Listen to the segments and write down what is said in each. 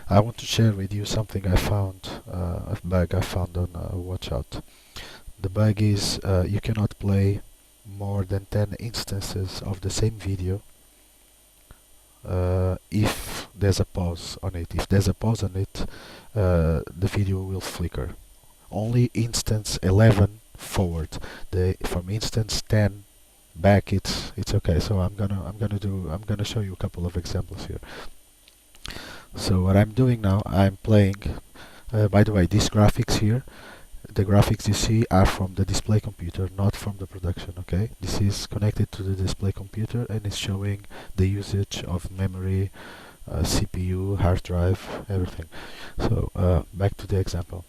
I want to share with you something I found, a bug I found on Watchout. The bug is you cannot play more than 10 instances of the same video if there's a pause on it. If there's a pause on it, the video will flicker. Only instance 11 forward. From instance 10 back, it's okay. So I'm gonna show you a couple of examples here. So what I'm doing now, I'm playing. By the way, these graphics here, the graphics you see are from the display computer, not from the production. Okay, this is connected to the display computer and it's showing the usage of memory, CPU, hard drive, everything. So back to the example.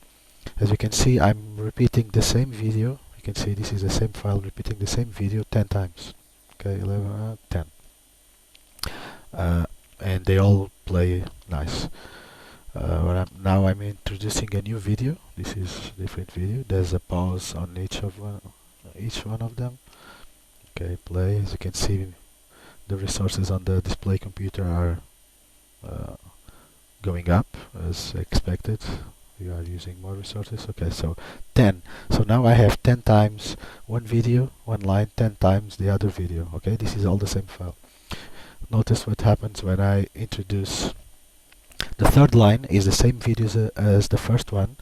As you can see, I'm repeating the same video. You can see this is the same file repeating the same video 10 times. Okay, 11, 10. And they all play nice. Now I'm introducing a new video. This is a different video. There's a pause on each one of them. Okay, play. As you can see, the resources on the display computer are going up as expected. We are using more resources. Okay, so 10. So now I have 10 times one video, one line, 10 times the other video. Okay, this is all the same file. Notice what happens when I introduce the third line is the same video as the first one.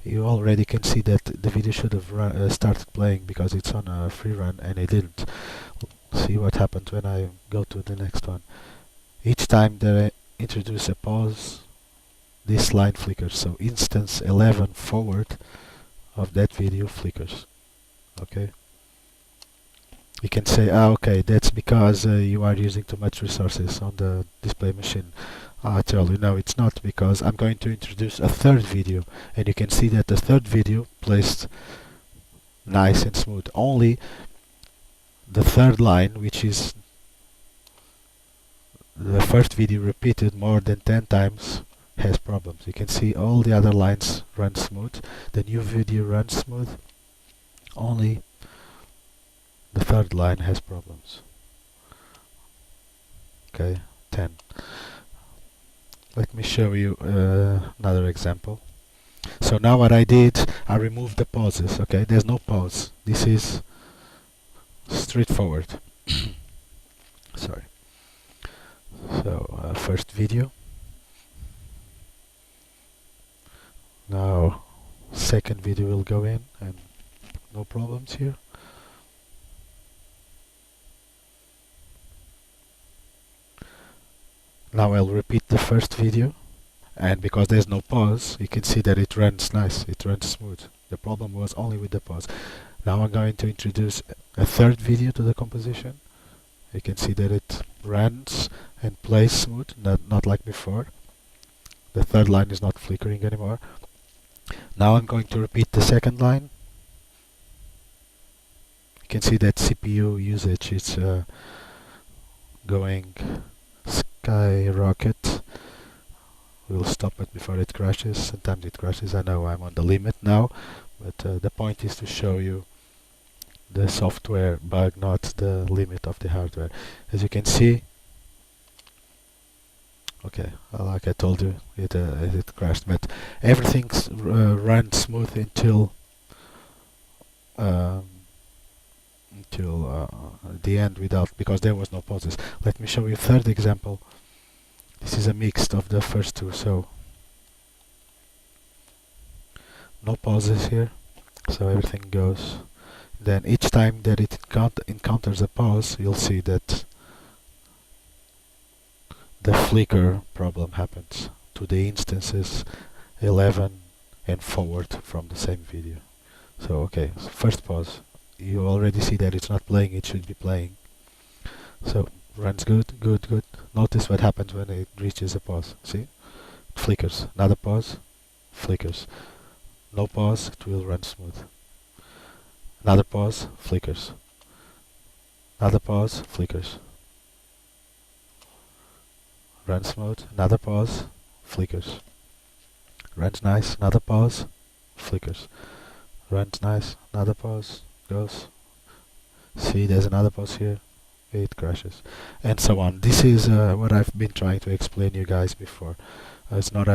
You already can see that the video should have started playing because it's on a free run and it didn't. See what happens when I go to the next one. Each time that I introduce a pause, this line flickers. So instance 11 forward of that video flickers. Okay. You can say, okay, that's because you are using too much resources on the display machine. I tell you, no, it's not, because I'm going to introduce a third video, and you can see that the third video plays nice and smooth. Only the third line, which is the first video repeated more than 10 times, has problems. You can see all the other lines run smooth. The new video runs smooth. Only the third line has problems. Okay, 10. Let me show you another example. So now what I did, I removed the pauses. Okay, there's no pause. This is straightforward. Sorry. So first video. Now second video will go in and no problems here. Now I'll repeat the first video, and because there's no pause, you can see that it runs nice, it runs smooth. The problem was only with the pause. Now I'm going to introduce a third video to the composition. You can see that it runs and plays smooth, not like before. The third line is not flickering anymore. Now I'm going to repeat the second line. You can see that CPU usage is going skyrocket. We'll stop it before it crashes. Sometimes it crashes. I know I'm on the limit now, but the point is to show you the software bug, not the limit of the hardware. As you can see, okay, like I told you, it crashed, but everything ran smooth until the end, because there was no pauses. Let me show you a third example. This is a mix of the first two, so no pauses here, so everything goes. Then each time that it encounters a pause, you'll see that the flicker problem happens to the instances 11 and forward from the same video. So okay, so first pause. You already see that it's not playing, it should be playing. So runs good, good, good. Notice what happens when it reaches a pause. See? It flickers. Another pause, flickers. No pause, it will run smooth. Another pause, flickers. Another pause, flickers. Runs smooth. Another pause, flickers. Runs nice. Another pause, flickers. Runs nice. Another pause, goes. See, there's another pause here. It crashes, and so on. This is what I've been trying to explain you guys before. It's not a